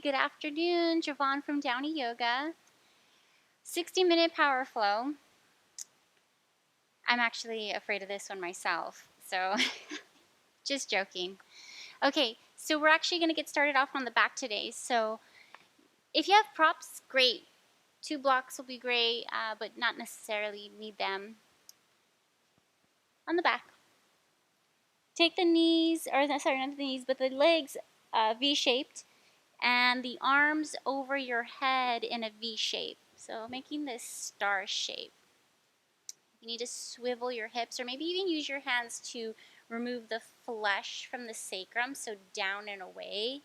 good afternoon. Jovon from Downey Yoga. 60-minute power flow. I'm actually afraid of this one myself, so just joking. Okay, so we're actually going to get started off on the back today. So if you have props, great. 2 blocks will be great, but not necessarily need them. On the back. Take the knees, or sorry, not the knees, but the legs V-shaped, and the arms over your head in a V shape. So making this star shape. You need to swivel your hips, or maybe even use your hands to remove the flesh from the sacrum, so down and away.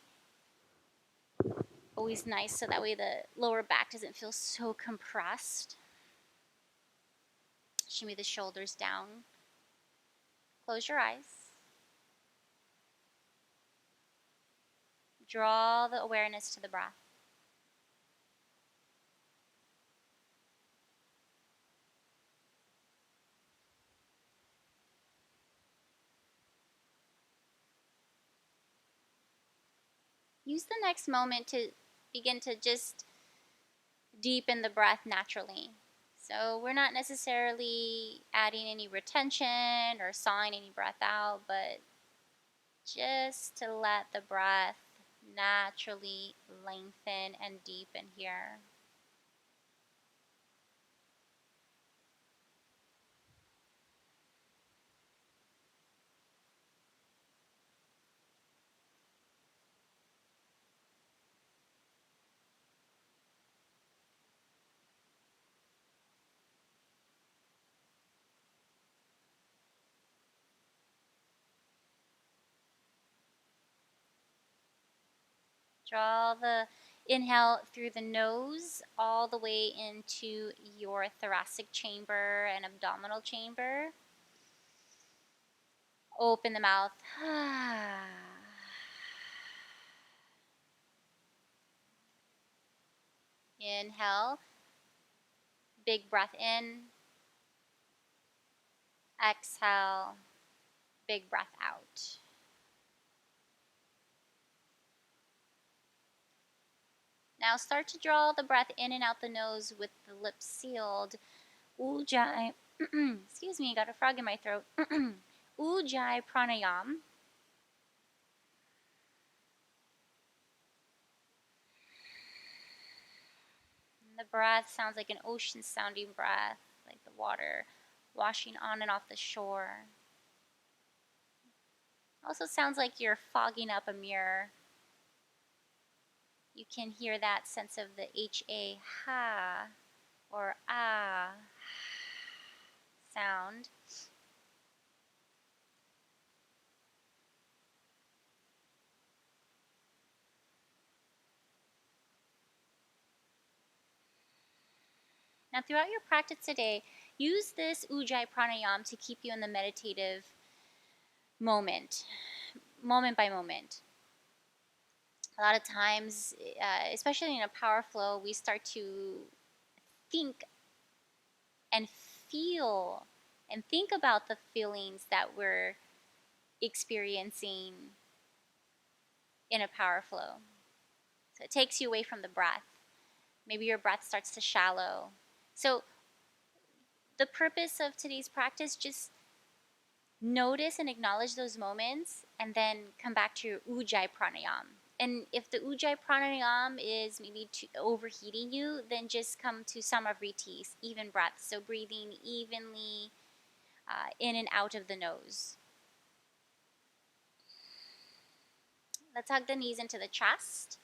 Always nice, so that way the lower back doesn't feel so compressed. Shimmy the shoulders down. Close your eyes. Draw the awareness to the breath. Use the next moment to begin to just deepen the breath naturally. So we're not necessarily adding any retention or sawing any breath out, but just to let the breath naturally lengthen and deepen here. Draw the inhale through the nose all the way into your thoracic chamber and abdominal chamber. Open the mouth. Inhale. Big breath in. Exhale. Big breath out. Now start to draw the breath in and out the nose with the lips sealed. Ujjayi, excuse me, got a frog in my throat. Ujjayi pranayam. And the breath sounds like an ocean sounding breath, like the water washing on and off the shore. Also sounds like you're fogging up a mirror. You can hear that sense of the H-A, ha, or ah sound. Now throughout your practice today, use this Ujjayi pranayam to keep you in the meditative moment by moment. A lot of times, especially in a power flow, we start to think and feel and think about the feelings that we're experiencing in a power flow. So it takes you away from the breath. Maybe your breath starts to shallow. So the purpose of today's practice, just notice and acknowledge those moments and then come back to your Ujjayi pranayam. And if the Ujjayi pranayam is maybe overheating you, then just come to samavriti, even breath. So breathing evenly in and out of the nose. Let's hug the knees into the chest.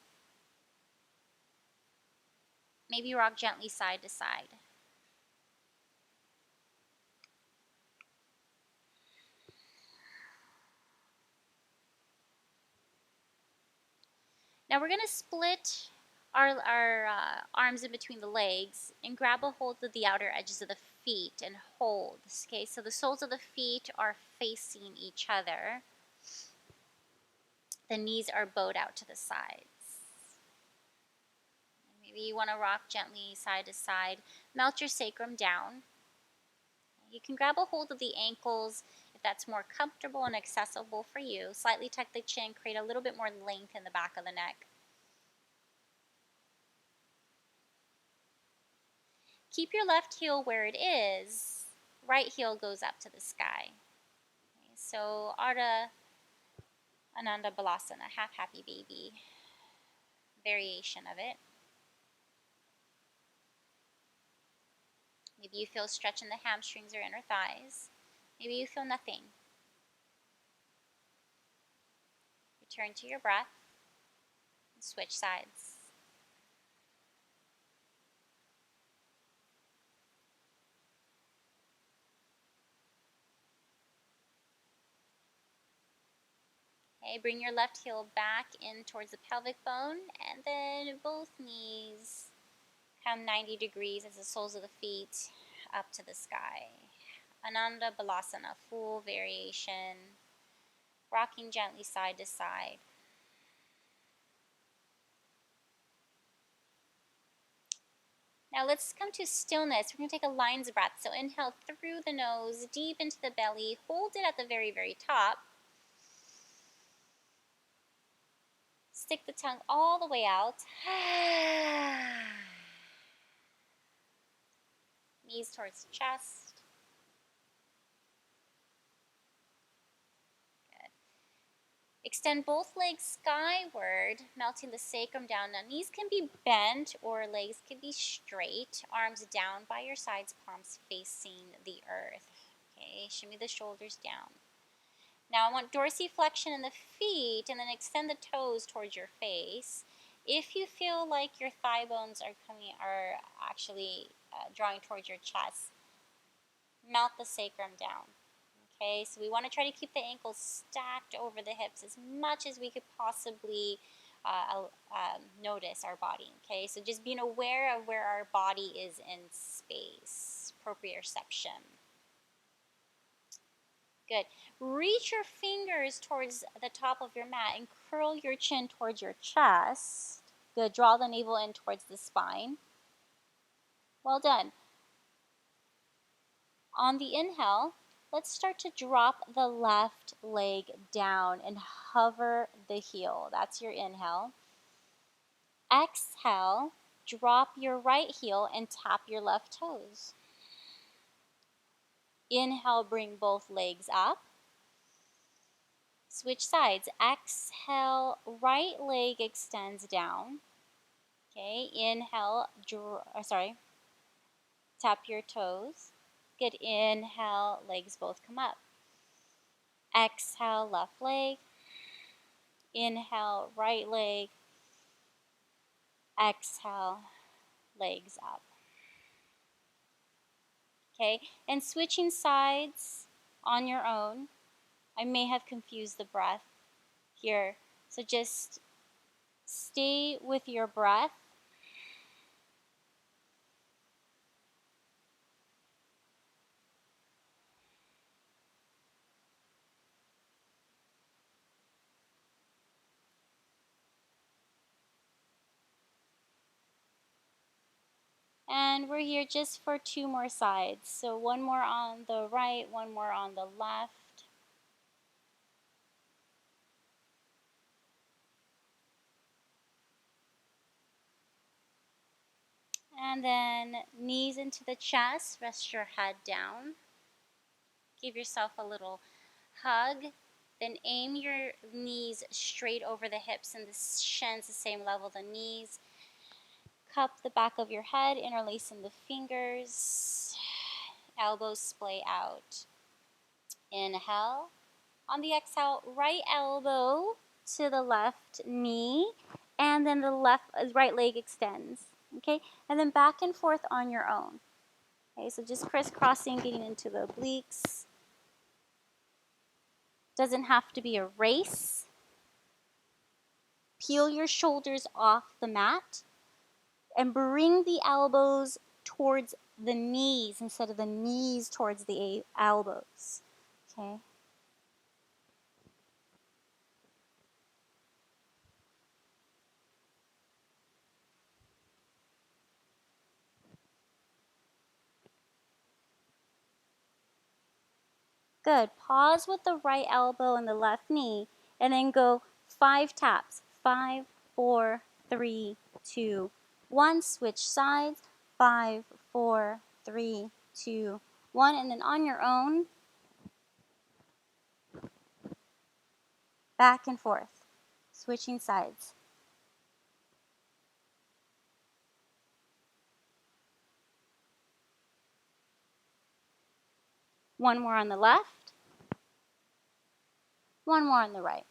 Maybe rock gently side to side. Now we're going to split our arms in between the legs and grab a hold of the outer edges of the feet and hold. Okay, so the soles of the feet are facing each other. The knees are bowed out to the sides. Maybe you want to rock gently side to side. Melt your sacrum down. You can grab a hold of the ankles if that's more comfortable and accessible for you. Slightly tuck the chin, create a little bit more length in the back of the neck. Keep your left heel where it is. Right heel goes up to the sky. Okay, so Ardha Ananda Balasana, half happy baby variation of it. Maybe you feel stretch in the hamstrings or inner thighs. Maybe you feel nothing. Return to your breath and switch sides. Okay, bring your left heel back in towards the pelvic bone, and then both knees come 90 degrees as the soles of the feet up to the sky. Ananda Balasana, full variation, rocking gently side to side. Now let's come to stillness. We're going to take a lion's breath. So inhale through the nose, deep into the belly. Hold it at the very, very top. Stick the tongue all the way out. Knees towards the chest. Good. Extend both legs skyward, melting the sacrum down. Now knees can be bent or legs can be straight. Arms down by your sides, palms facing the earth. Okay, shimmy the shoulders down. Now I want dorsiflexion in the feet, and then extend the toes towards your face. If you feel like your thigh bones are actually drawing towards your chest, melt the sacrum down. Okay, so we want to try to keep the ankles stacked over the hips as much as we could possibly notice our body. Okay, so just being aware of where our body is in space, proprioception. Good. Reach your fingers towards the top of your mat and curl your chin towards your chest. Good. Draw the navel in towards the spine. Well done. On the inhale, let's start to drop the left leg down and hover the heel. That's your inhale. Exhale, drop your right heel and tap your left toes. Inhale, bring both legs up. Switch sides. Exhale, right leg extends down. Okay, inhale, tap your toes. Good, inhale, legs both come up. Exhale, left leg. Inhale, right leg. Exhale, legs up. Okay, and switching sides on your own. I may have confused the breath here, so just stay with your breath. And we're here just for 2 more sides. So one more on the right, one more on the left. And then knees into the chest, rest your head down. Give yourself a little hug. Then aim your knees straight over the hips and the shins the same level the knees. Cup the back of your head, interlacing the fingers. Elbows splay out. Inhale. On the exhale, right elbow to the left knee, and then the right leg extends. Okay, and then back and forth on your own. Okay, so just crisscrossing, getting into the obliques. Doesn't have to be a race. Peel your shoulders off the mat and bring the elbows towards the knees instead of the knees towards the elbows. Okay. Good. Pause with the right elbow and the left knee, and then go 5 taps. 5, 4, 3, 2, 1. Switch sides. 5, 4, 3, 2, 1. And then on your own, back and forth, switching sides. One more on the left, one more on the right.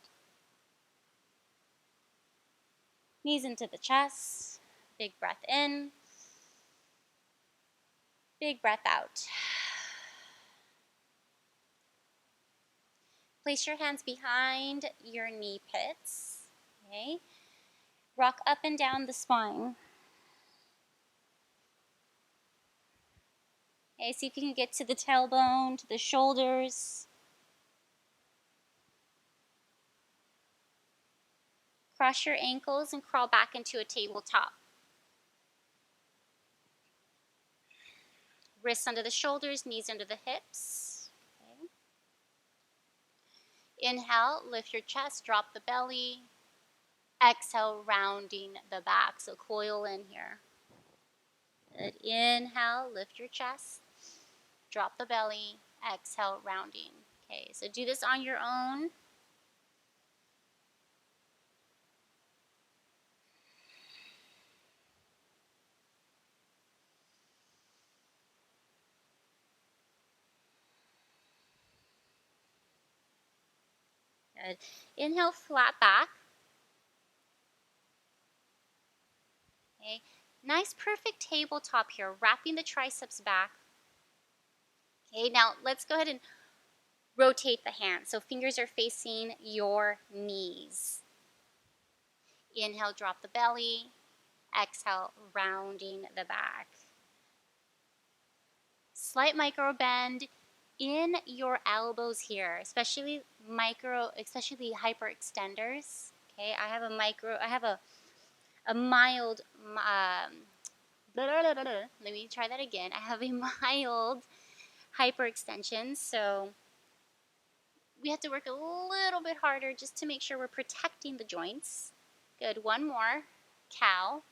Knees into the chest, big breath in, big breath out. Place your hands behind your knee pits, okay? Rock up and down the spine. Okay, see if you can get to the tailbone, to the shoulders. Cross your ankles and crawl back into a tabletop. Wrists under the shoulders, knees under the hips. Okay. Inhale, lift your chest, drop the belly. Exhale, rounding the back, so coil in here. Good. Inhale, lift your chest, drop the belly. Exhale, rounding. Okay, so do this on your own. Good. Inhale, flat back. Okay. Nice, perfect tabletop here, wrapping the triceps back. Okay, now let's go ahead and rotate the hands. So fingers are facing your knees. Inhale, drop the belly. Exhale, rounding the back. Slight micro bend in your elbows here, especially hyperextenders. Okay, I have a mild, let me try that again. I have a mild hyperextension, so we have to work a little bit harder just to make sure we're protecting the joints. Good, one more, cow,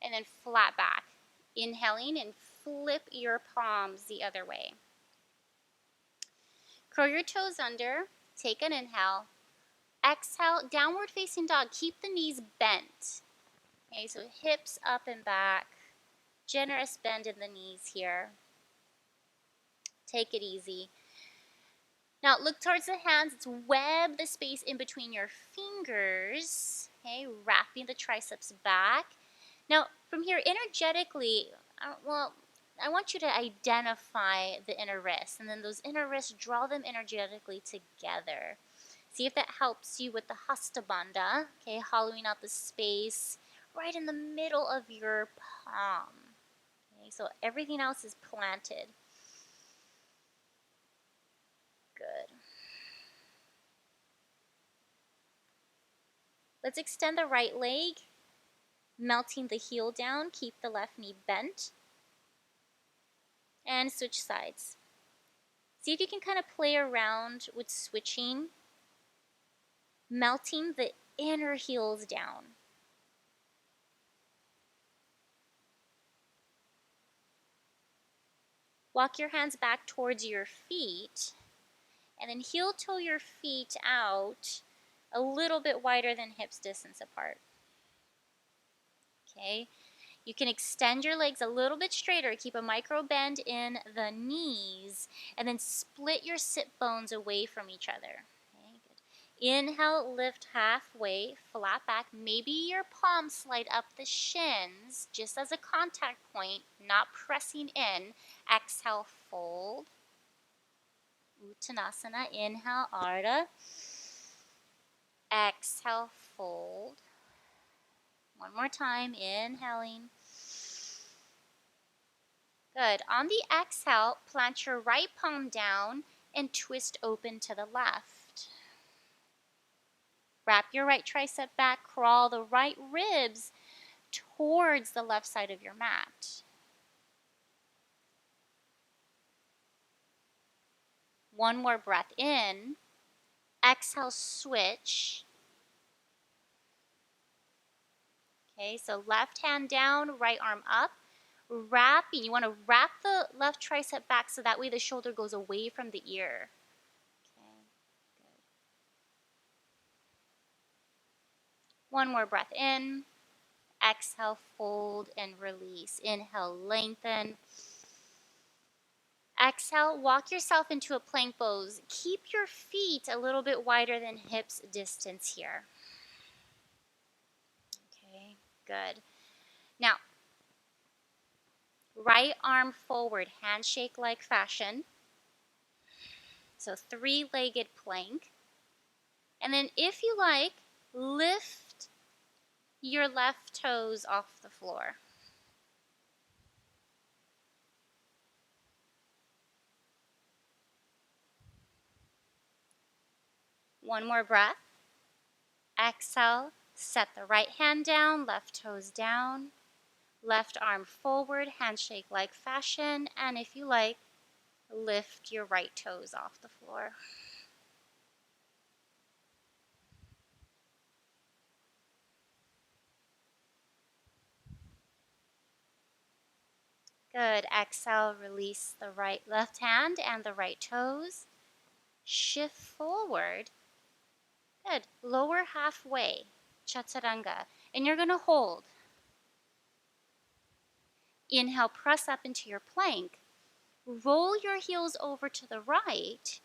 and then flat back. Inhaling and flip your palms the other way. Curl your toes under, take an inhale. Exhale, downward facing dog. Keep the knees bent. Okay, so hips up and back. Generous bend in the knees here. Take it easy. Now look towards the hands. Let's web the space in between your fingers. Okay, wrapping the triceps back. Now from here, energetically, I want you to identify the inner wrists, and then those inner wrists, draw them energetically together. See if that helps you with the Hasta Bandha, okay, hollowing out the space right in the middle of your palm. Okay, so everything else is planted. Good. Let's extend the right leg, melting the heel down, keep the left knee bent, and switch sides. See if you can kind of play around with switching, melting the inner heels down. Walk your hands back towards your feet, and then heel toe your feet out a little bit wider than hips distance apart. Okay, you can extend your legs a little bit straighter, keep a micro bend in the knees, and then split your sit bones away from each other. Okay, good. Inhale, lift halfway, flat back. Maybe your palms slide up the shins just as a contact point, not pressing in. Exhale, fold. Uttanasana, inhale, Ardha. Exhale, fold. One more time, inhaling. Good. On the exhale, plant your right palm down and twist open to the left. Wrap your right tricep back, crawl the right ribs towards the left side of your mat. One more breath in. Exhale, switch. Okay, so left hand down, right arm up. wrapping. You want to wrap the left tricep back so that way the shoulder goes away from the ear. Okay, good. One more breath in. Exhale, fold and release. Inhale, lengthen. Exhale, walk yourself into a plank pose. Keep your feet a little bit wider than hips distance here. Okay, good. Now, right arm forward, handshake-like fashion. So three-legged plank. And then if you like, lift your left toes off the floor. One more breath. Exhale, set the right hand down, left toes down. Left arm forward, handshake-like fashion. And if you like, lift your right toes off the floor. Good. Exhale, release the left hand and the right toes. Shift forward. Good. Lower halfway, chaturanga. And you're going to hold. Inhale, press up into your plank. Roll your heels over to the right.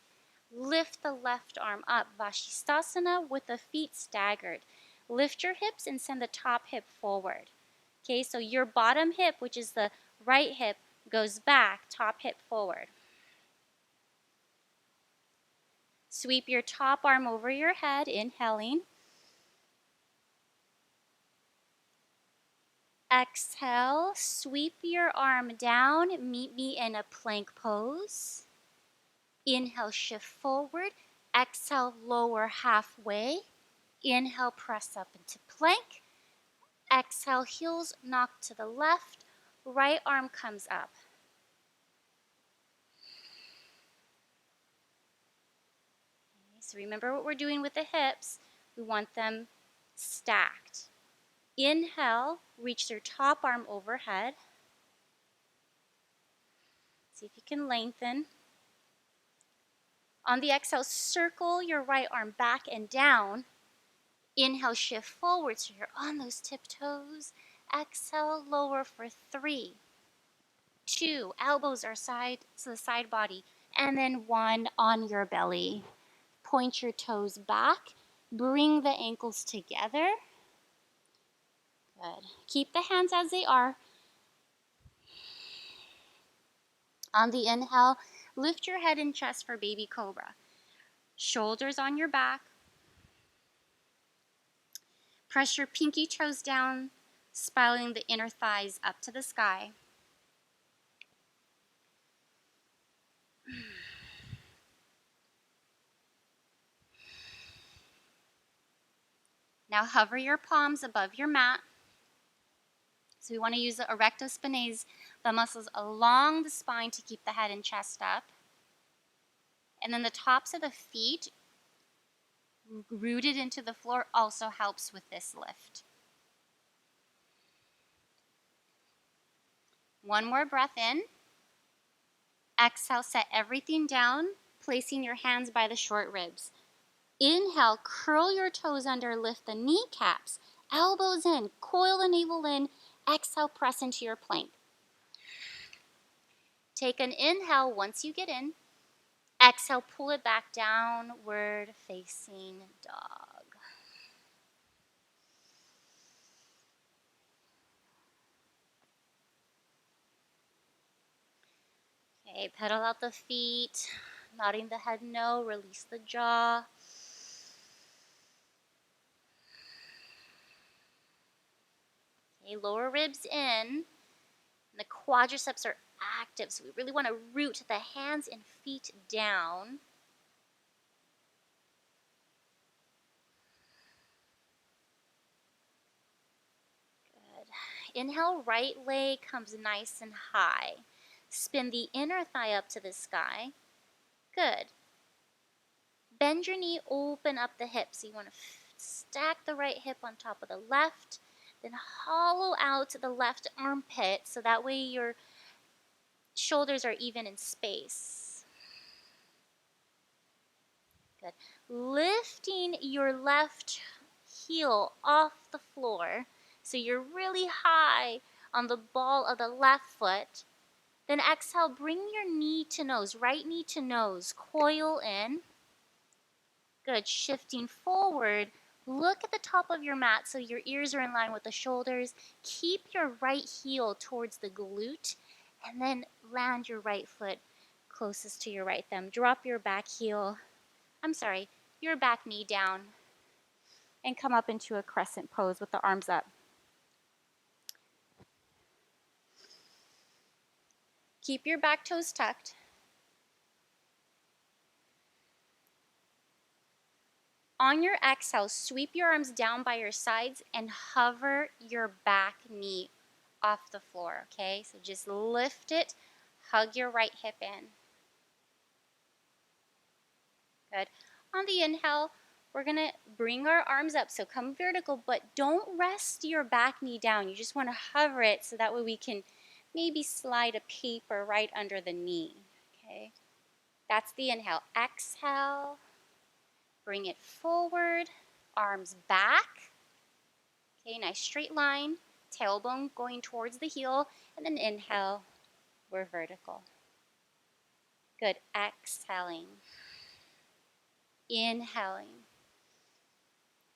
Lift the left arm up, Vashisthasana, with the feet staggered. Lift your hips and send the top hip forward. Okay, so your bottom hip, which is the right hip, goes back, top hip forward. Sweep your top arm over your head, inhaling. Exhale, sweep your arm down, meet me in a plank pose. Inhale, shift forward. Exhale, lower halfway. Inhale, press up into plank. Exhale, heels knock to the left. Right arm comes up. Okay, so remember what we're doing with the hips. We want them stacked. Inhale, reach your top arm overhead. See if you can lengthen. On the exhale, circle your right arm back and down. Inhale, shift forward so you're on those tiptoes. Exhale, lower for 3, 2, elbows are side to the side body, and then 1 on your belly. Point your toes back, bring the ankles together. Good. Keep the hands as they are. On the inhale, lift your head and chest for baby cobra. Shoulders on your back. Press your pinky toes down, spiraling the inner thighs up to the sky. Now hover your palms above your mat. So we want to use the erecto spinae, the muscles along the spine to keep the head and chest up. And then the tops of the feet rooted into the floor also helps with this lift. One more breath in. Exhale, set everything down, placing your hands by the short ribs. Inhale, curl your toes under, lift the kneecaps, elbows in, coil the navel in. Exhale, press into your plank. Take an inhale once you get in. Exhale, pull it back, downward facing dog. Okay, pedal out the feet, nodding the head no, release the jaw. Okay, lower ribs in. The quadriceps are active, so we really want to root the hands and feet down. Good. Inhale, right leg comes nice and high. Spin the inner thigh up to the sky. Good. Bend your knee, open up the hips. So you want to stack the right hip on top of the left. Then hollow out the left armpit so that way your shoulders are even in space. Good. Lifting your left heel off the floor so you're really high on the ball of the left foot. Then exhale, bring your knee to nose, right knee to nose, coil in. Good, shifting forward. Look at the top of your mat so your ears are in line with the shoulders. Keep your right heel towards the glute and then land your right foot closest to your right thumb. Drop your back heel, your back knee down and come up into a crescent pose with the arms up. Keep your back toes tucked. On your exhale, sweep your arms down by your sides and hover your back knee off the floor, okay? So just lift it, hug your right hip in. Good. On the inhale, we're going to bring our arms up, so come vertical, but don't rest your back knee down. You just want to hover it so that way we can maybe slide a paper right under the knee, okay? That's the inhale. Exhale, bring it forward, arms back. Okay, nice straight line, tailbone going towards the heel, and then inhale, we're vertical. Good, exhaling, inhaling,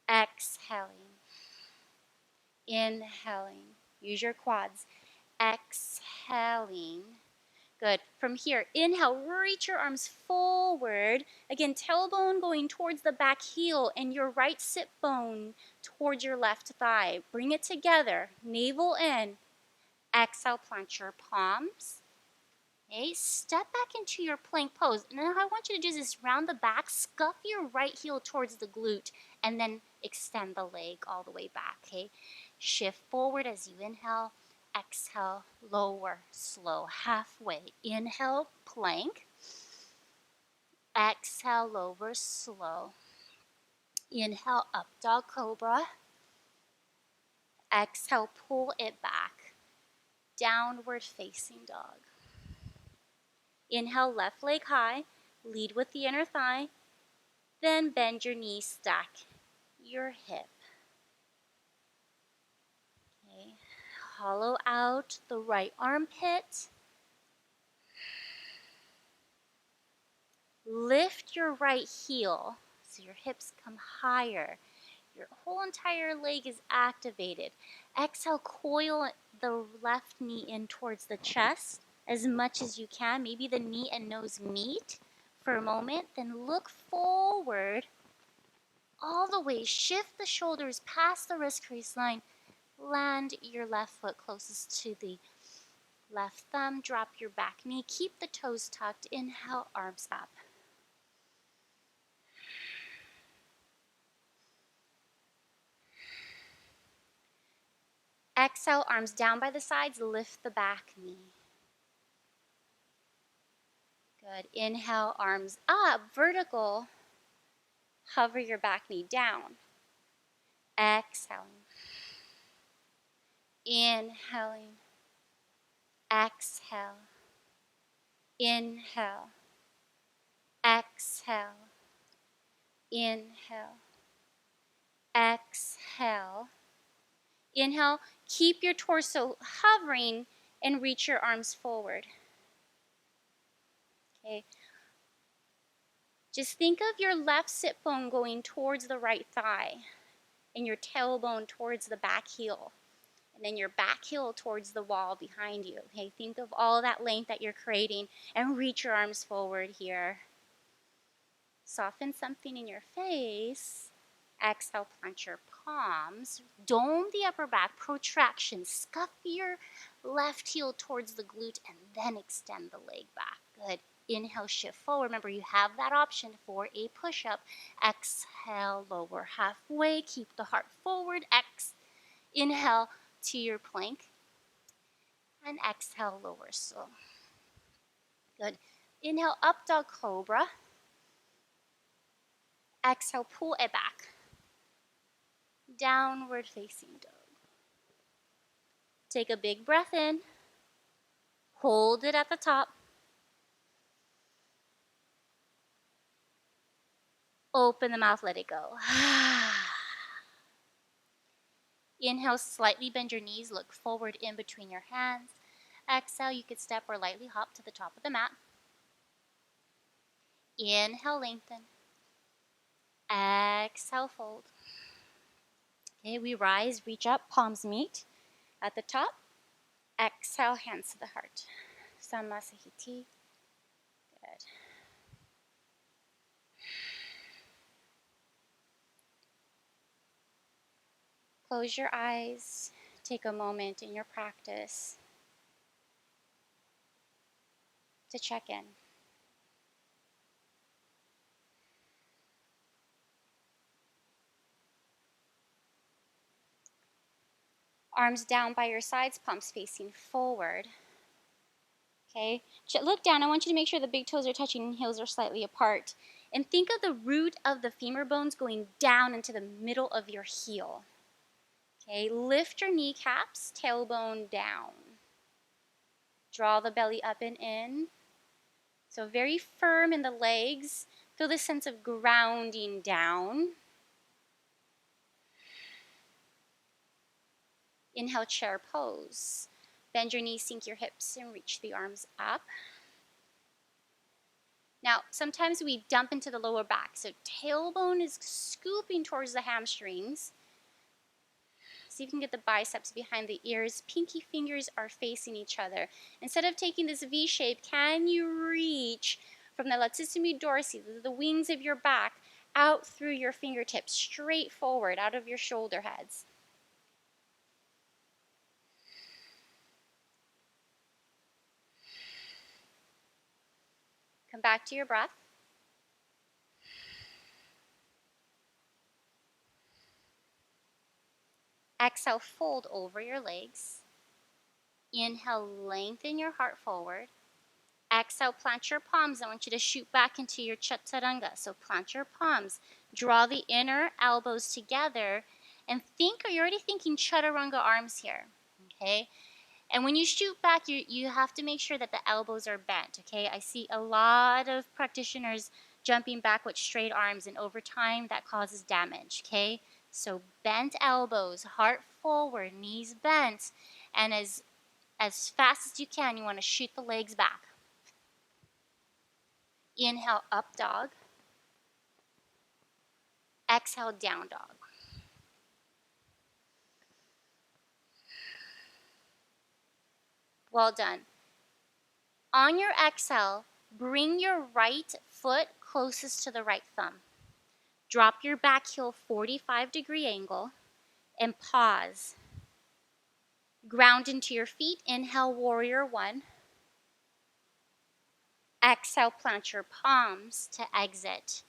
exhaling, inhaling. Use your quads, exhaling. Good. From here, inhale, reach your arms forward. Again, tailbone going towards the back heel and your right sit bone towards your left thigh. Bring it together, navel in. Exhale, plant your palms. Okay, step back into your plank pose. Now I want you to do this round the back, scuff your right heel towards the glute, and then extend the leg all the way back, okay? Shift forward as you inhale. Exhale, lower, slow, halfway. Inhale, plank. Exhale, lower, slow. Inhale, up dog cobra. Exhale, pull it back. Downward facing dog. Inhale, left leg high. Lead with the inner thigh. Then bend your knee, stack your hip. Okay. Hollow out the right armpit. Lift your right heel so your hips come higher. Your whole entire leg is activated. Exhale, coil the left knee in towards the chest as much as you can. Maybe the knee and nose meet for a moment. Then look forward all the way. Shift the shoulders past the wrist crease line. Land your left foot closest to the left thumb. Drop your back knee. Keep the toes tucked. Inhale, arms up. Exhale, arms down by the sides, lift the back knee. Good. Inhale, arms up, vertical. Hover your back knee down. Exhaling. Inhaling. Exhale. Inhale. Exhale. Inhale. Exhale. Inhale, keep your torso hovering and reach your arms forward. Okay. Just think of your left sit bone going towards the right thigh and your tailbone towards the back heel. And then your back heel towards the wall behind you. Okay, think of all that length that you're creating and reach your arms forward here. Soften something in your face. Exhale, plant your palms. Dome the upper back, protraction. Scuff your left heel towards the glute and then extend the leg back. Good. Inhale, shift forward. Remember, you have that option for a push-up. Exhale, lower halfway. Keep the heart forward. Inhale to your plank. And exhale, lower slow. Good. Inhale, up dog cobra. Exhale, pull it back. Downward facing dog. Take a big breath in. Hold it at the top. Open the mouth, let it go. Inhale, slightly bend your knees, look forward in between your hands. Exhale, you could step or lightly hop to the top of the mat. Inhale, lengthen. Exhale, fold. Okay, we rise, reach up, palms meet at the top. Exhale, hands to the heart. Samasahiti. Good. Close your eyes. Take a moment in your practice to check in. Arms down by your sides, palms facing forward. Okay, look down. I want you to make sure the big toes are touching and heels are slightly apart. And think of the root of the femur bones going down into the middle of your heel. Okay, lift your kneecaps, tailbone down. Draw the belly up and in. So very firm in the legs. Feel the sense of grounding down. Inhale, chair pose. Bend your knees, sink your hips, and reach the arms up. Now, sometimes we dump into the lower back. So tailbone is scooping towards the hamstrings. See if you can get the biceps behind the ears. Pinky fingers are facing each other. Instead of taking this V shape, can you reach from the latissimus dorsi, the wings of your back, out through your fingertips, straight forward, out of your shoulder heads? Come back to your breath. Exhale, fold over your legs. Inhale, lengthen your heart forward. Exhale, plant your palms. I want you to shoot back into your chaturanga. So plant your palms. Draw the inner elbows together. And think, you're already thinking chaturanga arms here. Okay? And when you shoot back, you have to make sure that the elbows are bent. Okay? I see a lot of practitioners jumping back with straight arms. And over time, that causes damage. Okay? So bent elbows, heart forward, knees bent. And as fast as you can, you want to shoot the legs back. Inhale, up dog. Exhale, down dog. Well done. On your exhale, bring your right foot closest to the right thumb. Drop your back heel 45-degree angle and pause. Ground into your feet. Inhale, warrior one. Exhale, plant your palms to exit.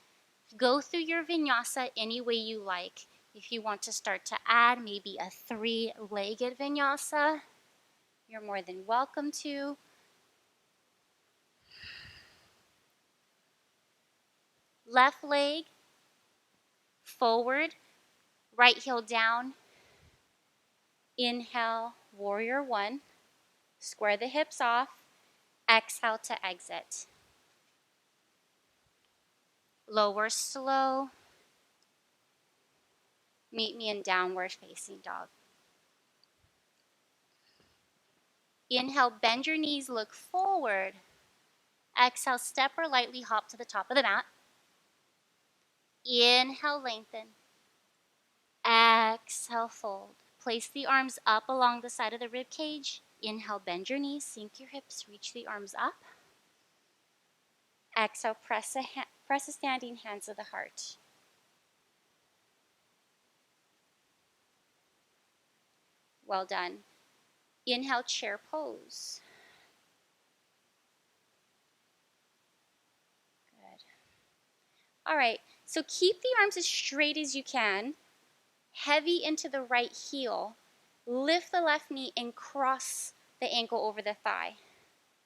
Go through your vinyasa any way you like. If you want to start to add maybe a 3-legged vinyasa, you're more than welcome to. Left leg forward, right heel down. Inhale, warrior one. Square the hips off. Exhale to exit. Lower slow. Meet me in downward facing dog. Inhale, bend your knees, look forward. Exhale, step or lightly hop to the top of the mat. Inhale, lengthen. Exhale, fold. Place the arms up along the side of the rib cage. Inhale, bend your knees, sink your hips, reach the arms up. Exhale, press a standing hands to the heart. Well done. Inhale, chair pose. Good. All right, so keep the arms as straight as you can. Heavy into the right heel. Lift the left knee and cross the ankle over the thigh.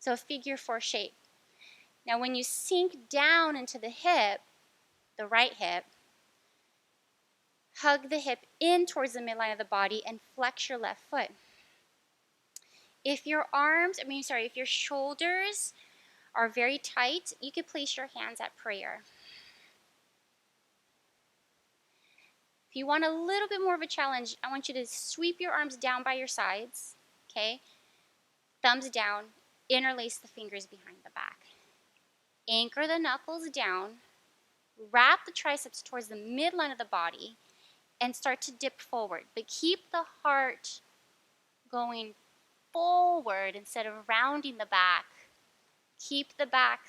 So a figure 4 shape. Now when you sink down into the hip, the right hip, hug the hip in towards the midline of the body and flex your left foot. If your shoulders are very tight, you could place your hands at prayer. If you want a little bit more of a challenge, I want you to sweep your arms down by your sides, okay? Thumbs down, interlace the fingers behind the back. Anchor the knuckles down, wrap the triceps towards the midline of the body, and start to dip forward. But keep the heart going forward instead of rounding the back. Keep the back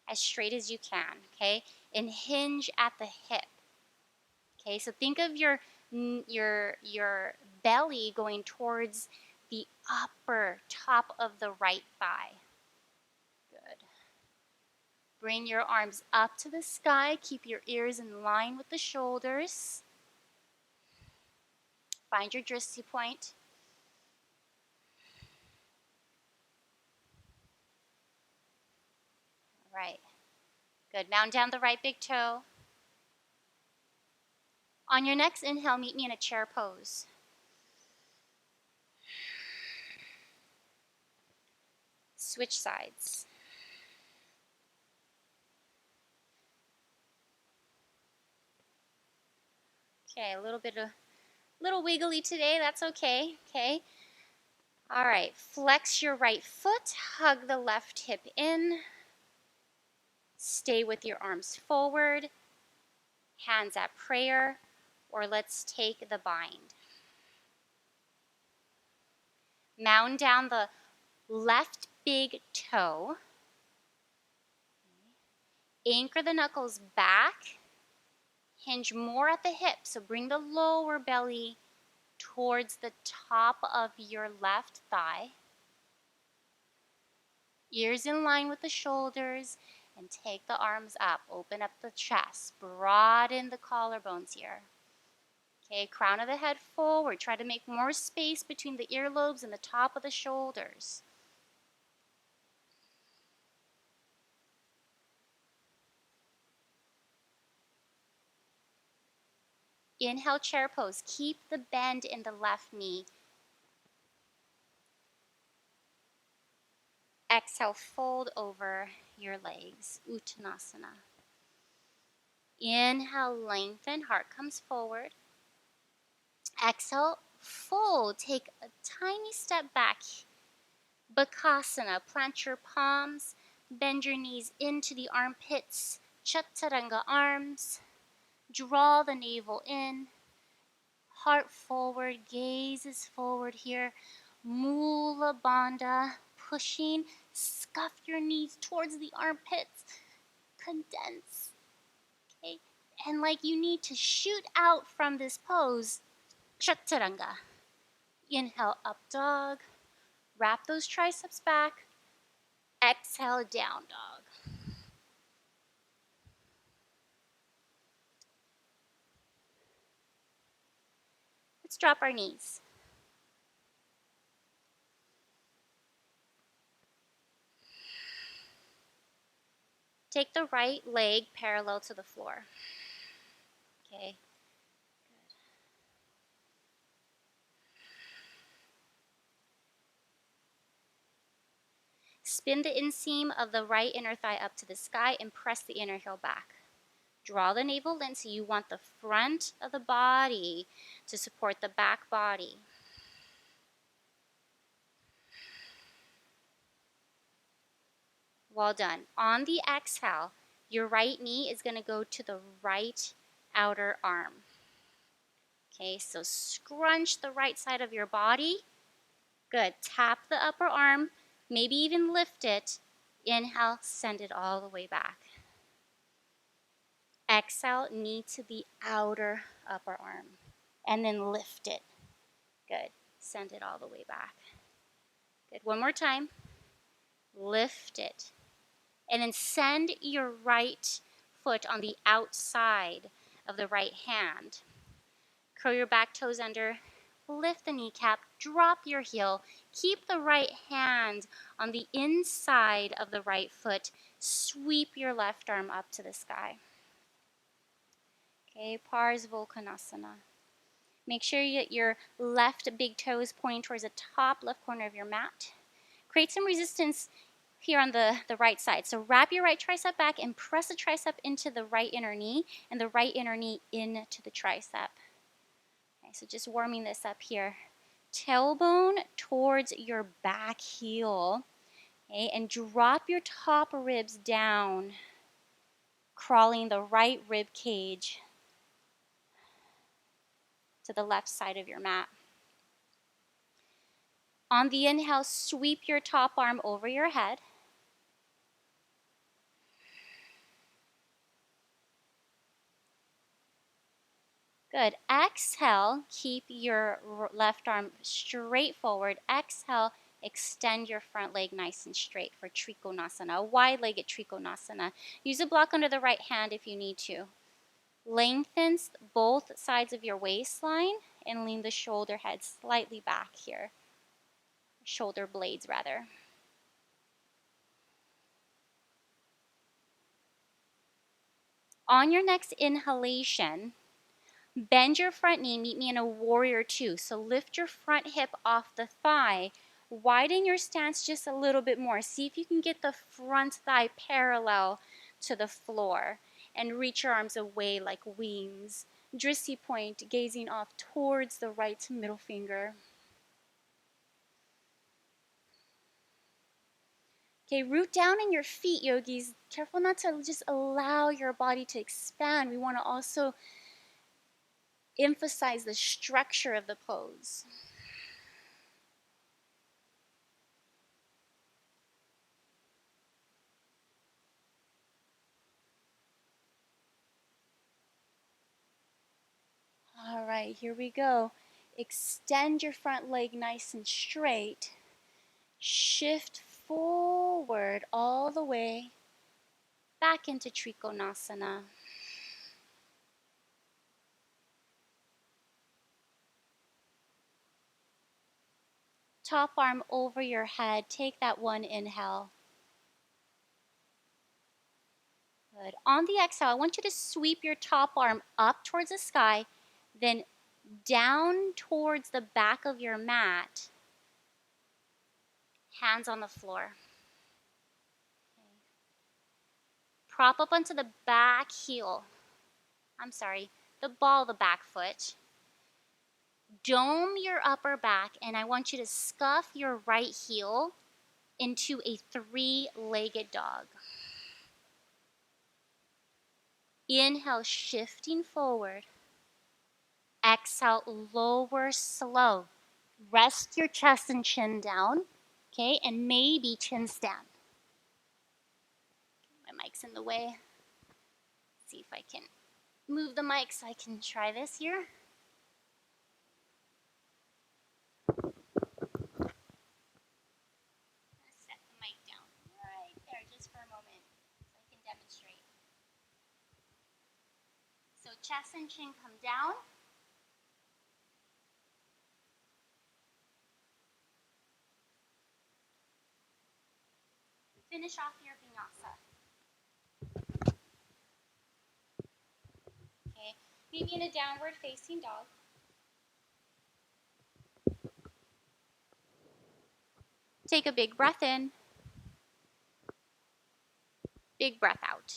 as straight as you can, okay? And hinge at the hip. Okay, so think of your belly going towards the upper top of the right thigh. Good. Bring your arms up to the sky. Keep your ears in line with the shoulders. Find your drishti point. All right. Good. Mound down the right big toe. On your next inhale, meet me in a chair pose. Switch sides. Okay, a little wiggly today. That's okay. Okay. All right. Flex your right foot. Hug the left hip in. Stay with your arms forward. Hands at prayer. Or let's take the bind. Mound down the left big toe. Anchor the knuckles back. Hinge more at the hip, so bring the lower belly towards the top of your left thigh. Ears in line with the shoulders, and take the arms up. Open up the chest. Broaden the collarbones here. Okay, crown of the head forward. Try to make more space between the earlobes and the top of the shoulders. Inhale, chair pose. Keep the bend in the left knee. Exhale, fold over your legs. Uttanasana. Inhale, lengthen. Heart comes forward. Exhale, fold. Take a tiny step back. Bakasana. Plant your palms. Bend your knees into the armpits. Chaturanga arms. Draw the navel in. Heart forward. Gaze is forward here. Mula Bandha. Pushing. Scuff your knees towards the armpits. Condense. Okay. And like you need to shoot out from this pose. Chaturanga. Inhale, up dog. Wrap those triceps back. Exhale, down dog. Let's drop our knees. Take the right leg parallel to the floor. Okay. Good. Spin the inseam of the right inner thigh up to the sky and press the inner heel back. Draw the navel in, so you want the front of the body to support the back body. Well done. On the exhale, your right knee is going to go to the right outer arm. Okay, so scrunch the right side of your body. Good. Tap the upper arm, maybe even lift it. Inhale, send it all the way back. Exhale, knee to the outer upper arm. And then lift it. Good. Send it all the way back. Good. One more time. Lift it. And then send your right foot on the outside of the right hand. Curl your back toes under. Lift the kneecap. Drop your heel. Keep the right hand on the inside of the right foot. Sweep your left arm up to the sky. Okay, Parsvolkanasana. Make sure that your left big toe is pointing towards the top left corner of your mat. Create some resistance here on the right side. So wrap your right tricep back and press the tricep into the right inner knee and the right inner knee into the tricep. Okay, so just warming this up here. Tailbone towards your back heel. Okay, and drop your top ribs down, crawling the right rib cage to the left side of your mat. On the inhale, sweep your top arm over your head. Good. Exhale, keep your left arm straight forward. Exhale, extend your front leg nice and straight for Trikonasana, a wide-legged Trikonasana. Use a block under the right hand if you need to. Lengthen both sides of your waistline and lean the shoulder head slightly back here. Shoulder blades, rather. On your next inhalation, bend your front knee, meet me in a warrior two. So lift your front hip off the thigh. Widen your stance just a little bit more. See if you can get the front thigh parallel to the floor. And reach your arms away like wings. Drishti point, gazing off towards the right middle finger. Okay, root down in your feet, yogis. Careful not to just allow your body to expand. We want to also emphasize the structure of the pose. All right, here we go. Extend your front leg nice and straight. Shift forward all the way back into Trikonasana. Top arm over your head. Take that one inhale. Good. On the exhale, I want you to sweep your top arm up towards the sky, then down towards the back of your mat. Hands on the floor. Okay. Prop up onto the back heel. The ball of the back foot. Dome your upper back, and I want you to scuff your right heel into a three-legged dog. Inhale, shifting forward. Exhale, lower slow. Rest your chest and chin down, okay, and maybe chin stand. My mic's in the way. Let's see if I can move the mic so I can try this here. Set the mic down right there just for a moment so I can demonstrate. So chest and chin come down. Finish off your vinyasa. Okay, maybe in a downward facing dog. Take a big breath in. Big breath out.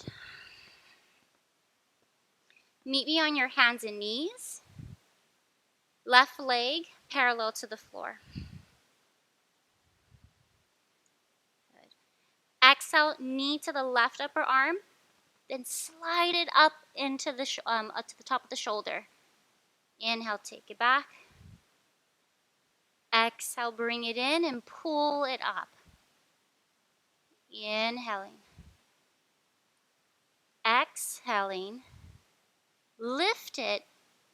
Meet me on your hands and knees. Left leg parallel to the floor. Good. Exhale, knee to the left upper arm. Then slide it up into the up to the top of the shoulder. Inhale, take it back. Exhale, bring it in and pull it up. Inhaling. Exhaling. Lift it,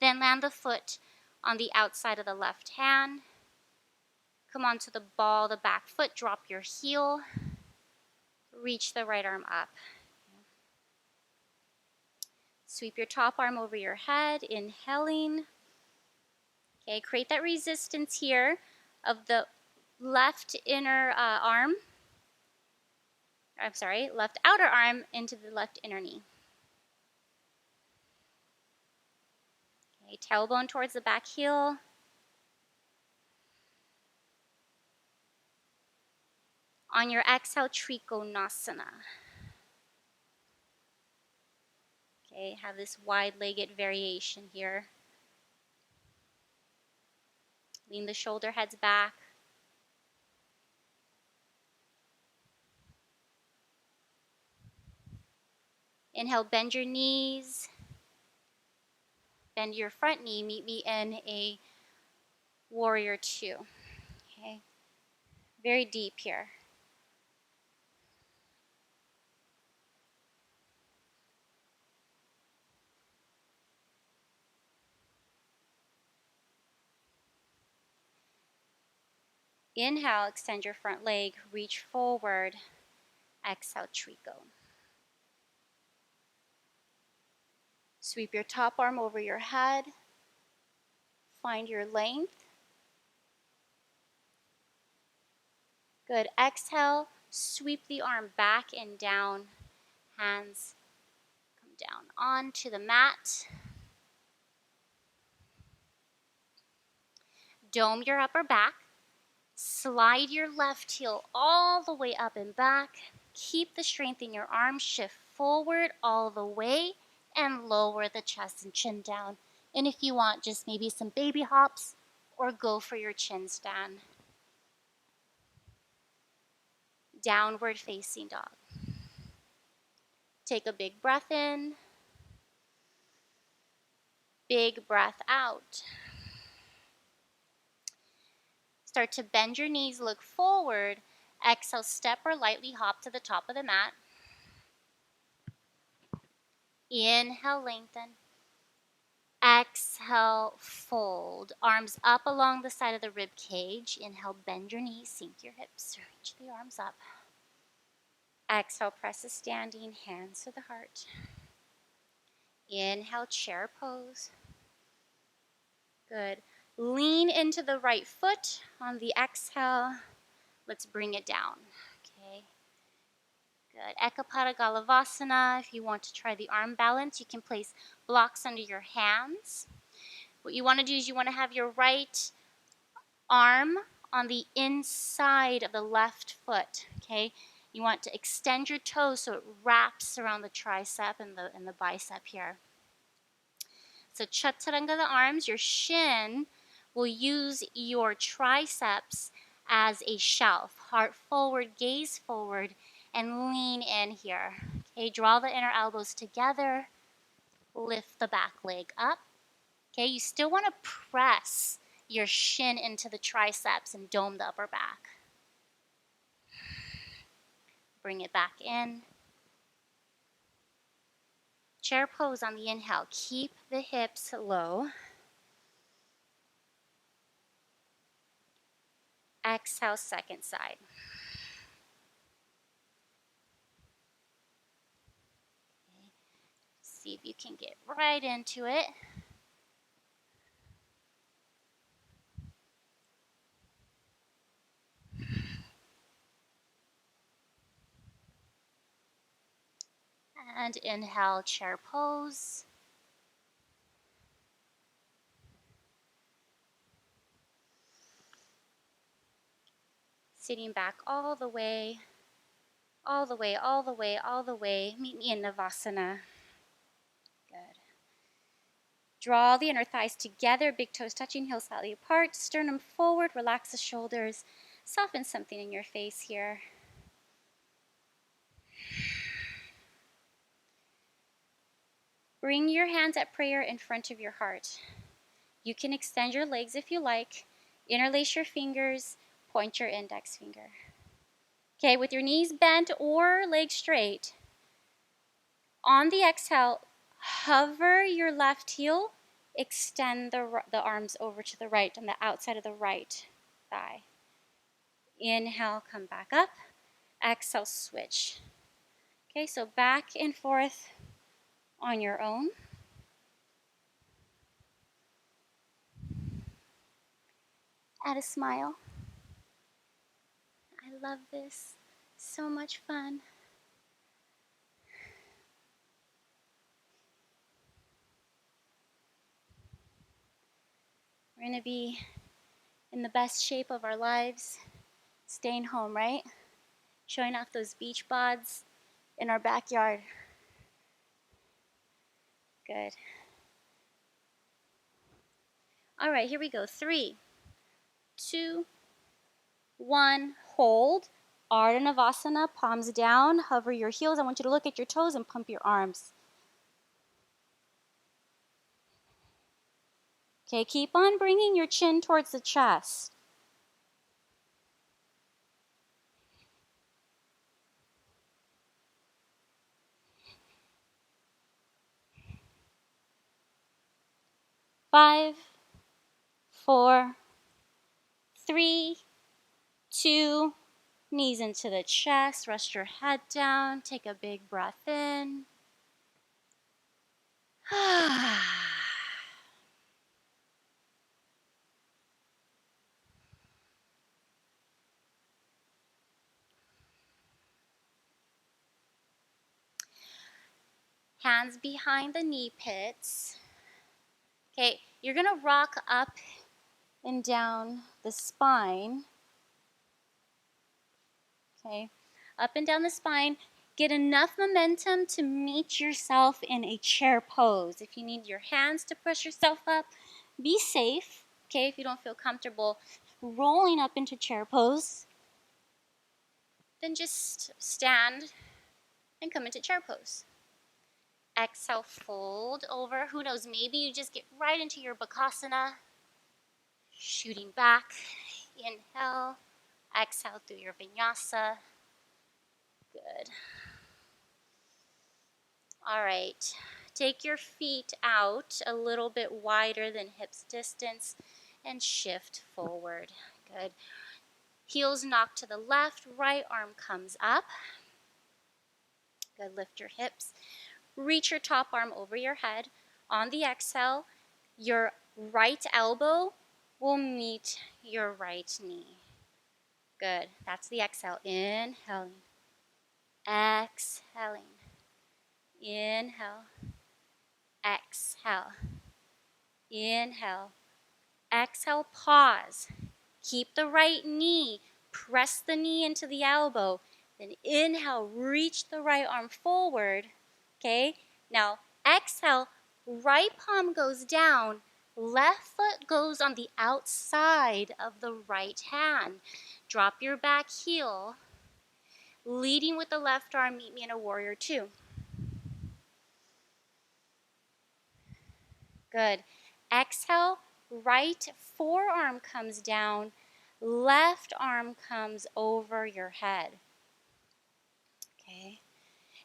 then land the foot on the outside of the left hand. Come onto the ball, the back foot, drop your heel. Reach the right arm up. Sweep your top arm over your head, inhaling. Okay, create that resistance here of the left left outer arm into the left inner knee. Okay, tailbone towards the back heel. On your exhale, Trikonasana. Okay, have this wide-legged variation here. Lean the shoulder heads back. Inhale, bend your knees. Bend your front knee. Meet me in a warrior two. Okay, very deep here. Inhale, extend your front leg, reach forward. Exhale, Triko. Sweep your top arm over your head. Find your length. Good. Exhale, sweep the arm back and down. Hands come down onto the mat. Dome your upper back. Slide your left heel all the way up and back. Keep the strength in your arms. Shift forward all the way and lower the chest and chin down. And if you want, just maybe some baby hops or go for your chin stand. Downward facing dog. Take a big breath in. Big breath out. Start to bend your knees, look forward. Exhale, step or lightly hop to the top of the mat. Inhale, lengthen. Exhale, fold. Arms up along the side of the rib cage. Inhale, bend your knees, sink your hips, reach the arms up. Exhale, press a standing, hands to the heart. Inhale, chair pose. Good. Lean into the right foot on the exhale. Let's bring it down. Okay. Good. Ekapada Galavasana. If you want to try the arm balance, you can place blocks under your hands. What you want to do is you want to have your right arm on the inside of the left foot. Okay. You want to extend your toes so it wraps around the tricep and the bicep here. So chaturanga the arms, your shin will use your triceps as a shelf. Heart forward, gaze forward, and lean in here. Okay, draw the inner elbows together. Lift the back leg up. Okay, you still want to press your shin into the triceps and dome the upper back. Bring it back in. Chair pose on the inhale. Keep the hips low. Exhale, second side. Okay. See if you can get right into it. And inhale, chair pose. Sitting back all the way, all the way, all the way, all the way. Meet me in Navasana. Good. Draw the inner thighs together, big toes touching, heels slightly apart, sternum forward, relax the shoulders. Soften something in your face here. Bring your hands at prayer in front of your heart. You can extend your legs if you like. Interlace your fingers, point your index finger. Okay, with your knees bent or legs straight. On the exhale, hover your left heel, extend the arms over to the right on the outside of the right thigh. Inhale, come back up. Exhale, switch. Okay, so back and forth on your own. Add a smile. I love this. So much fun. We're going to be in the best shape of our lives, staying home, right? Showing off those beach bods in our backyard. Good. All right, here we go. 3, 2, 1. Hold. Ardha Navasana, palms down. Hover your heels. I want you to look at your toes and pump your arms. Okay, keep on bringing your chin towards the chest. Five, 4, 3, 2, knees into the chest. Rest your head down. Take a big breath in. Hands behind the knee pits. Okay, you're going to rock up and down the spine. Okay, up and down the spine. Get enough momentum to meet yourself in a chair pose. If you need your hands to push yourself up, be safe. Okay, if you don't feel comfortable rolling up into chair pose, then just stand and come into chair pose. Exhale, fold over. Who knows, maybe you just get right into your Bakasana. Shooting back. Inhale. Exhale through your Vinyasa. Good. All right. Take your feet out a little bit wider than hips distance and shift forward. Good. Heels knock to the left. Right arm comes up. Good. Lift your hips. Reach your top arm over your head. On the exhale, your right elbow will meet your right knee. Good. That's the exhale. Inhaling. Exhaling. Inhale. Exhale. Inhale. Exhale. Pause. Keep the right knee. Press the knee into the elbow. Then inhale. Reach the right arm forward. Okay? Now, exhale. Right palm goes down. Left foot goes on the outside of the right hand. Drop your back heel. Leading with the left arm, meet me in a warrior 2. Good. Exhale, right forearm comes down, left arm comes over your head. Okay.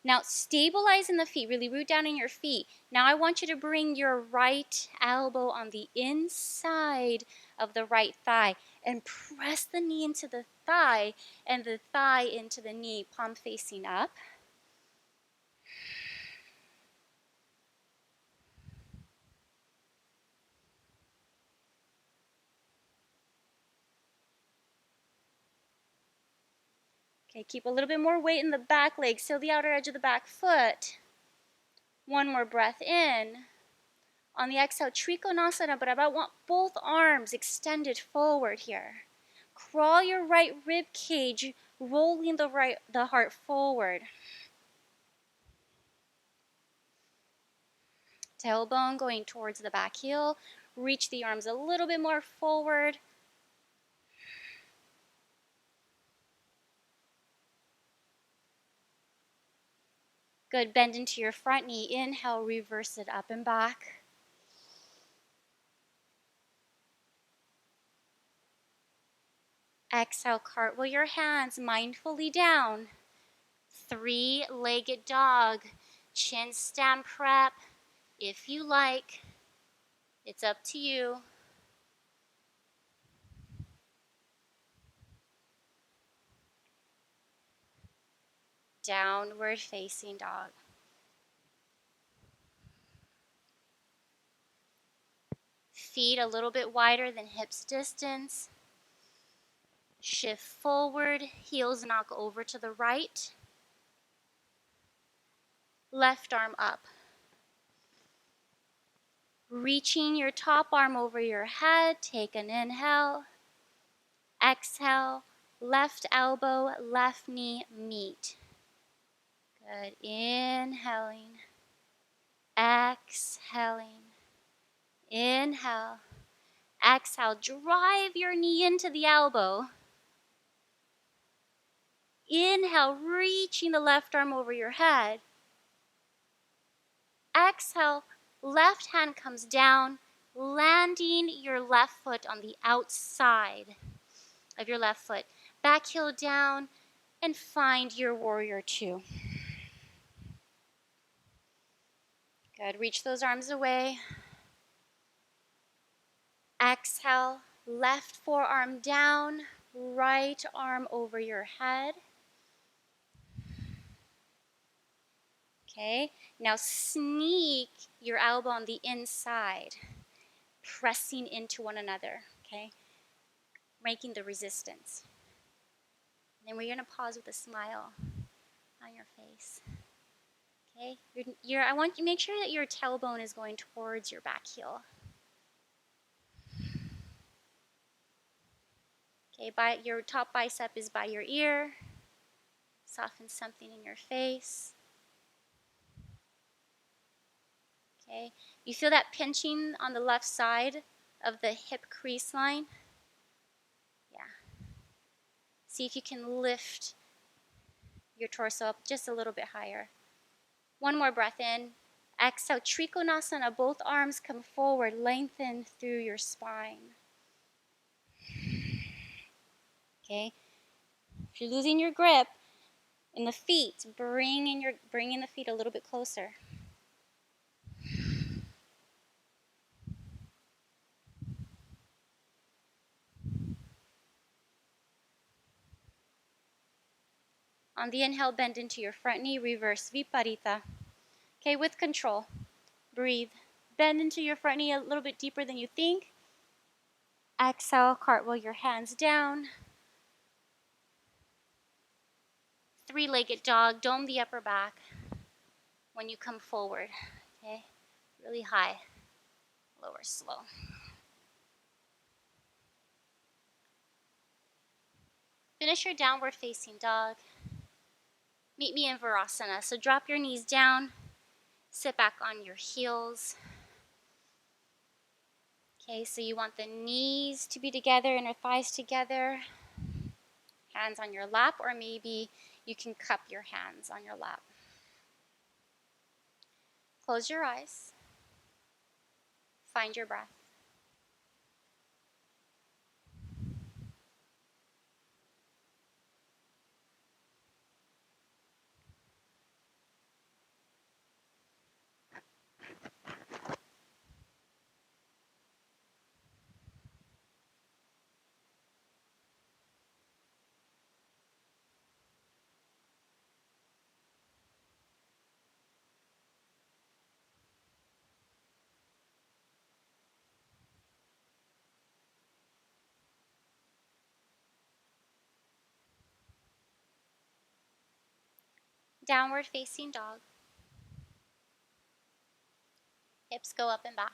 Now stabilize in the feet, really root down in your feet. Now I want you to bring your right elbow on the inside of the right thigh and press the knee into the thigh and the thigh into the knee, palm facing up. Okay, keep a little bit more weight in the back leg, so the outer edge of the back foot. One more breath in. On the exhale, Trikonasana, but I want both arms extended forward here. Crawl your right rib cage, rolling the heart forward. Tailbone going towards the back heel. Reach the arms a little bit more forward. Good, bend into your front knee. Inhale, reverse it up and back. Exhale, cartwheel your hands mindfully down. 3-legged dog. Chin stand prep. If you like, it's up to you. Downward facing dog. Feet a little bit wider than hips distance. Shift forward, heels knock over to the right. Left arm up. Reaching your top arm over your head, take an inhale. Exhale, left elbow, left knee meet. Good. Inhaling, exhaling. Inhale, exhale. Drive your knee into the elbow. Inhale, reaching the left arm over your head. Exhale, left hand comes down, landing your left foot on the outside of your left foot. Back heel down and find your warrior two. Good. Reach those arms away. Exhale, left forearm down, right arm over your head. Okay, now sneak your elbow on the inside, pressing into one another, okay? Making the resistance. Then we're gonna pause with a smile on your face. Okay, I want you to make sure that your tailbone is going towards your back heel. Okay, your top bicep is by your ear. Soften something in your face. Okay, you feel that pinching on the left side of the hip crease line? Yeah. See if you can lift your torso up just a little bit higher. One more breath in. Exhale, Trikonasana, both arms come forward, lengthen through your spine. Okay, if you're losing your grip in the feet, bring in the feet a little bit closer. On the inhale, bend into your front knee, reverse Viparita. Okay, with control, breathe. Bend into your front knee a little bit deeper than you think. Exhale, cartwheel your hands down. Three-legged dog, dome the upper back when you come forward. Okay, really high, lower, slow. Finish your downward facing dog. Meet me in Virasana. So drop your knees down, sit back on your heels. Okay, so you want the knees to be together, inner thighs together, hands on your lap, or maybe you can cup your hands on your lap. Close your eyes. Find your breath. Downward facing dog. Hips go up and back.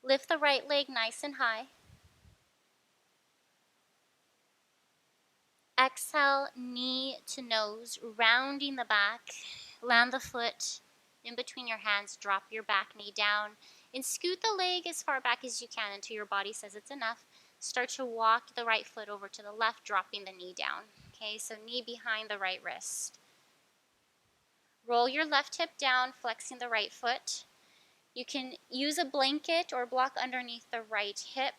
Lift the right leg nice and high. Exhale, knee to nose, rounding the back. Land the foot in between your hands. Drop your back knee down and scoot the leg as far back as you can until your body says it's enough. Start to walk the right foot over to the left, dropping the knee down. Okay, so knee behind the right wrist. Roll your left hip down, flexing the right foot. You can use a blanket or block underneath the right hip.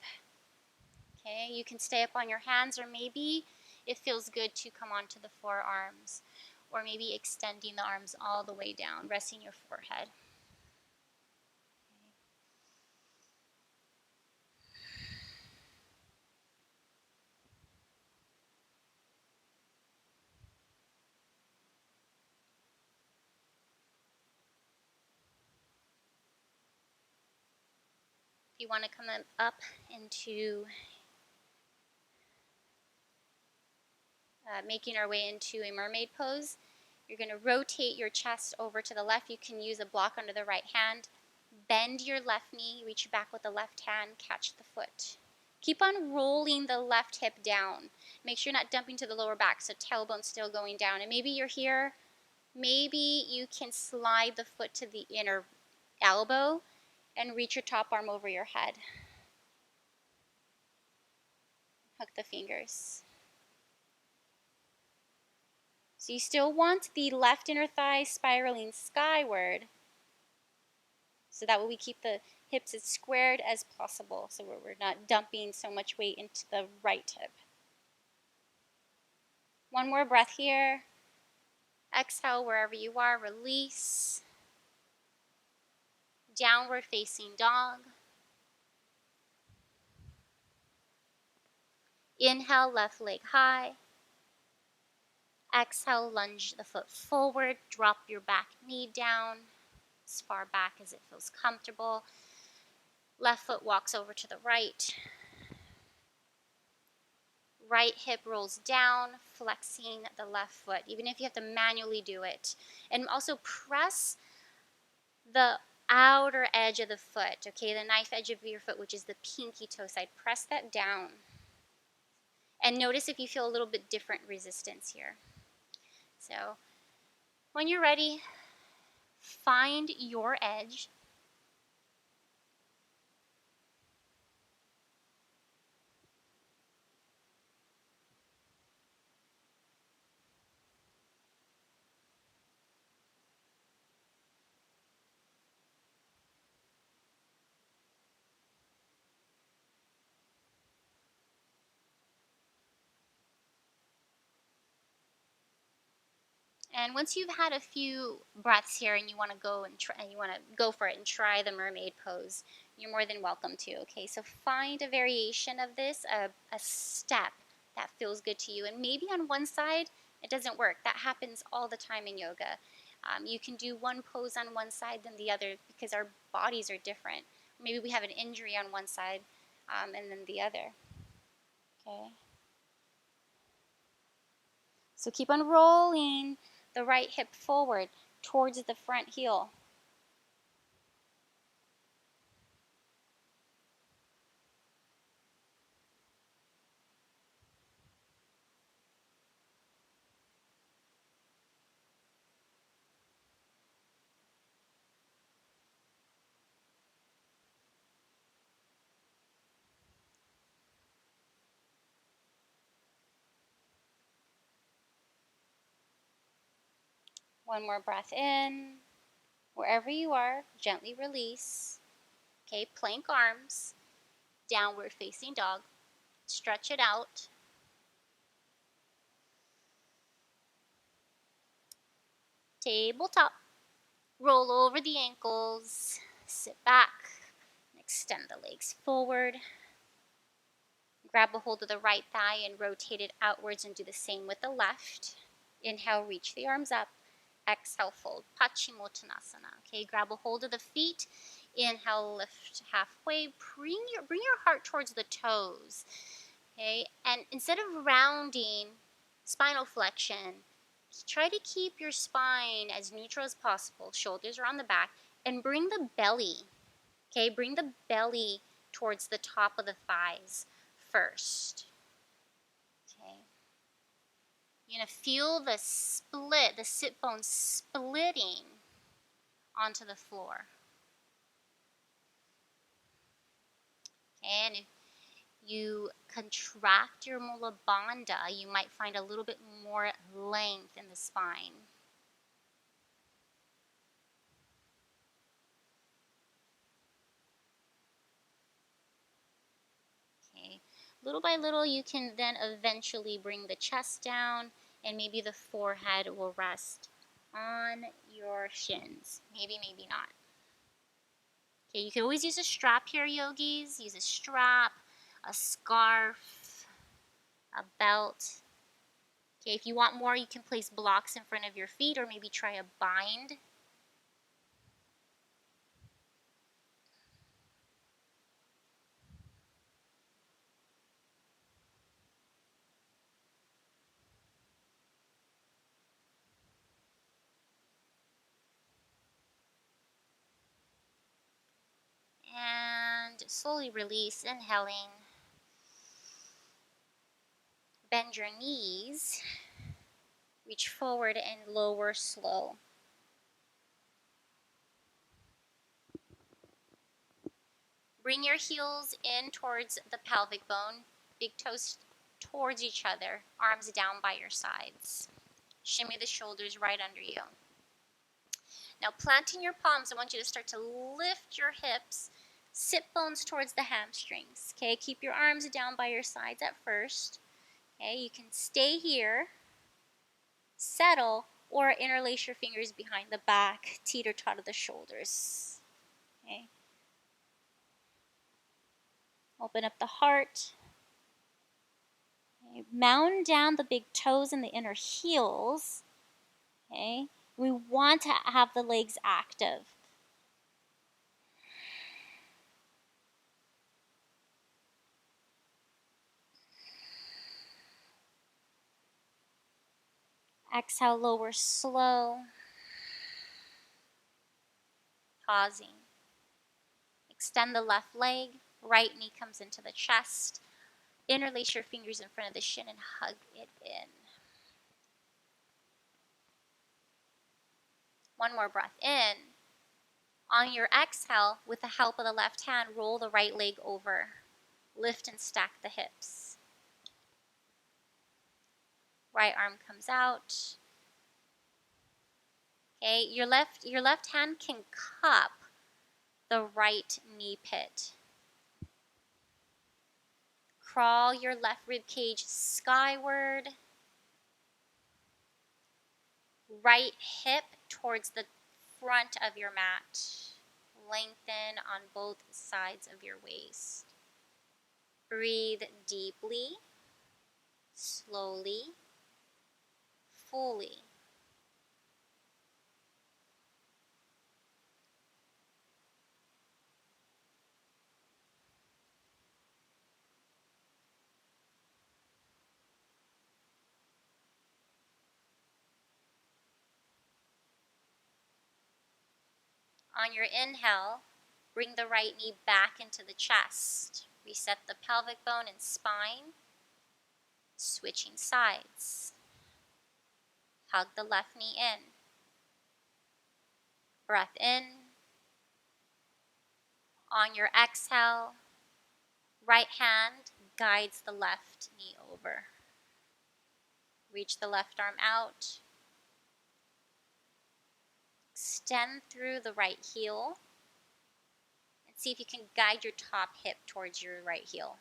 Okay, you can stay up on your hands, or maybe it feels good to come onto the forearms, or maybe extending the arms all the way down, resting your forehead. If you want to come up into making our way into a mermaid pose, You're going to rotate your chest over to the left. You can use a block under the right hand. Bend your left knee, reach back with the left hand, catch the foot. Keep on rolling the left hip down. Make sure you're not dumping to the lower back, so tailbone's still going down. And maybe you're here, maybe you can slide the foot to the inner elbow and reach your top arm over your head. Hook the fingers. So you still want the left inner thigh spiraling skyward, so that way we keep the hips as squared as possible, so we're not dumping so much weight into the right hip. One more breath here. Exhale wherever you are, release. Downward facing dog. Inhale, left leg high. Exhale, lunge the foot forward, drop your back knee down as far back as it feels comfortable. Left foot walks over to the right. Right hip rolls down, flexing the left foot, even if you have to manually do it. And also press the outer edge of the foot, okay, the knife edge of your foot, which is the pinky toe side. Press that down. And notice if you feel a little bit different resistance here. So when you're ready, find your edge. And once you've had a few breaths here and you want to go and try, you want to go for it and try the mermaid pose, you're more than welcome to. Okay, so find a variation of this, a step that feels good to you. And maybe on one side it doesn't work. That happens all the time in yoga. You can do one pose on one side than the other because our bodies are different. Maybe we have an injury on one side and then the other. Okay. So keep on rolling the right hip forward towards the front heel. One more breath in. Wherever you are, gently release. Okay, plank arms, downward facing dog. Stretch it out. Tabletop. Roll over the ankles. Sit back. Extend the legs forward. Grab a hold of the right thigh and rotate it outwards and do the same with the left. Inhale, reach the arms up. Exhale, fold. Paschimottanasana. Okay, grab a hold of the feet. Inhale, lift halfway. Bring your heart towards the toes. Okay, and instead of rounding spinal flexion, try to keep your spine as neutral as possible. Shoulders are on the back, and bring the belly. Okay, bring the belly towards the top of the thighs first. Okay. You're going to feel the split, the sit bone splitting onto the floor. Okay, and if you contract your mula bandha, you might find a little bit more length in the spine. Okay, little by little, you can then eventually bring the chest down, and maybe the forehead will rest on your shins. Maybe, maybe not. Okay, you can always use a strap here, yogis. Use a strap, a scarf, a belt. Okay, if you want more, you can place blocks in front of your feet or maybe try a bind. slowly release, inhaling. Bend your knees. Reach forward and lower slow. Bring your heels in towards the pelvic bone, big toes towards each other, arms down by your sides. Shimmy the shoulders right under you. Now planting your palms, I want you to start to lift your hips, sit bones towards the hamstrings. Okay, keep your arms down by your sides at first. Okay, you can stay here, settle, or interlace your fingers behind the back, teeter-totter the shoulders. Okay. Open up the heart. Okay. Mound down the big toes and the inner heels. Okay. We want to have the legs active. Exhale, lower slow. Pausing. Extend the left leg. Right knee comes into the chest. Interlace your fingers in front of the shin and hug it in. One more breath in. On your exhale, with the help of the left hand, roll the right leg over. Lift and stack the hips. Right arm comes out. Okay, your left hand can cup the right knee pit. Crawl your left rib cage skyward. Right hip towards the front of your mat. Lengthen on both sides of your waist. Breathe deeply, slowly, fully. On your inhale, bring the right knee back into the chest. Reset the pelvic bone and spine. Switching sides. Hug the left knee in. Breath in. On your exhale, right hand guides the left knee over. Reach the left arm out. Extend through the right heel. And see if you can guide your top hip towards your right heel,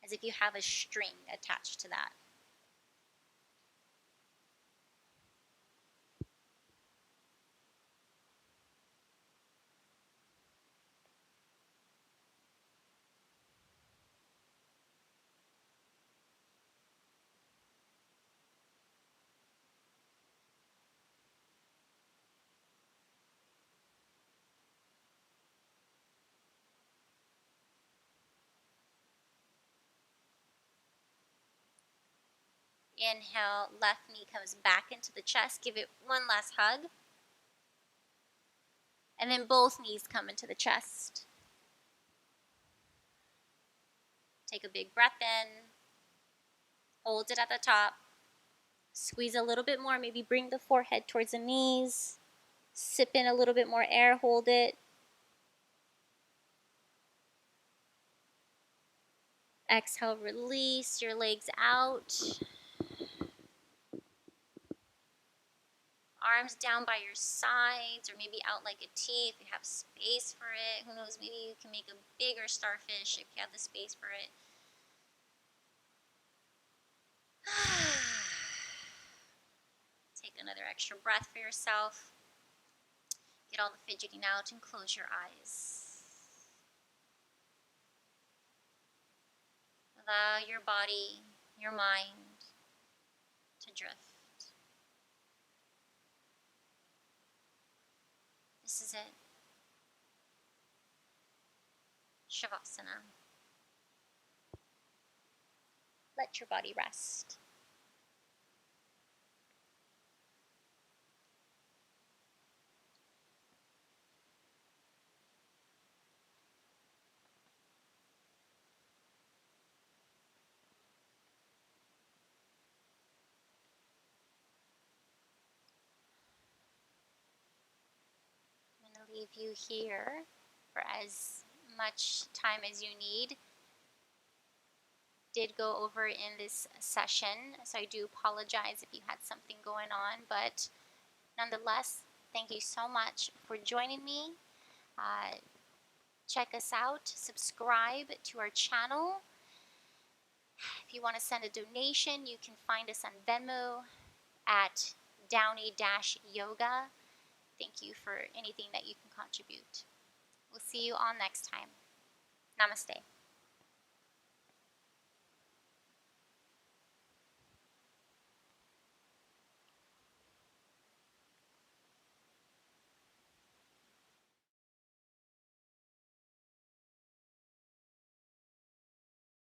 as if you have a string attached to that. Inhale, left knee comes back into the chest. Give it one last hug. And then both knees come into the chest. Take a big breath in. Hold it at the top. Squeeze a little bit more. Maybe bring the forehead towards the knees. Sip in a little bit more air. Hold it. Exhale, release your legs out. Arms down by your sides, or maybe out like a T if you have space for it. Who knows, maybe you can make a bigger starfish if you have the space for it. Take another extra breath for yourself. Get all the fidgeting out and close your eyes. Allow your body, your mind to drift. This is it. Shavasana. Let your body rest. leave you here for as much time as you need. Did go over in this session, so I do apologize if you had something going on, but nonetheless, thank you so much for joining me. Check us out, subscribe to our channel. If you want to send a donation, you can find us on Venmo at Downey-Yoga. Thank you for anything that you can contribute. We'll see you all next time. Namaste.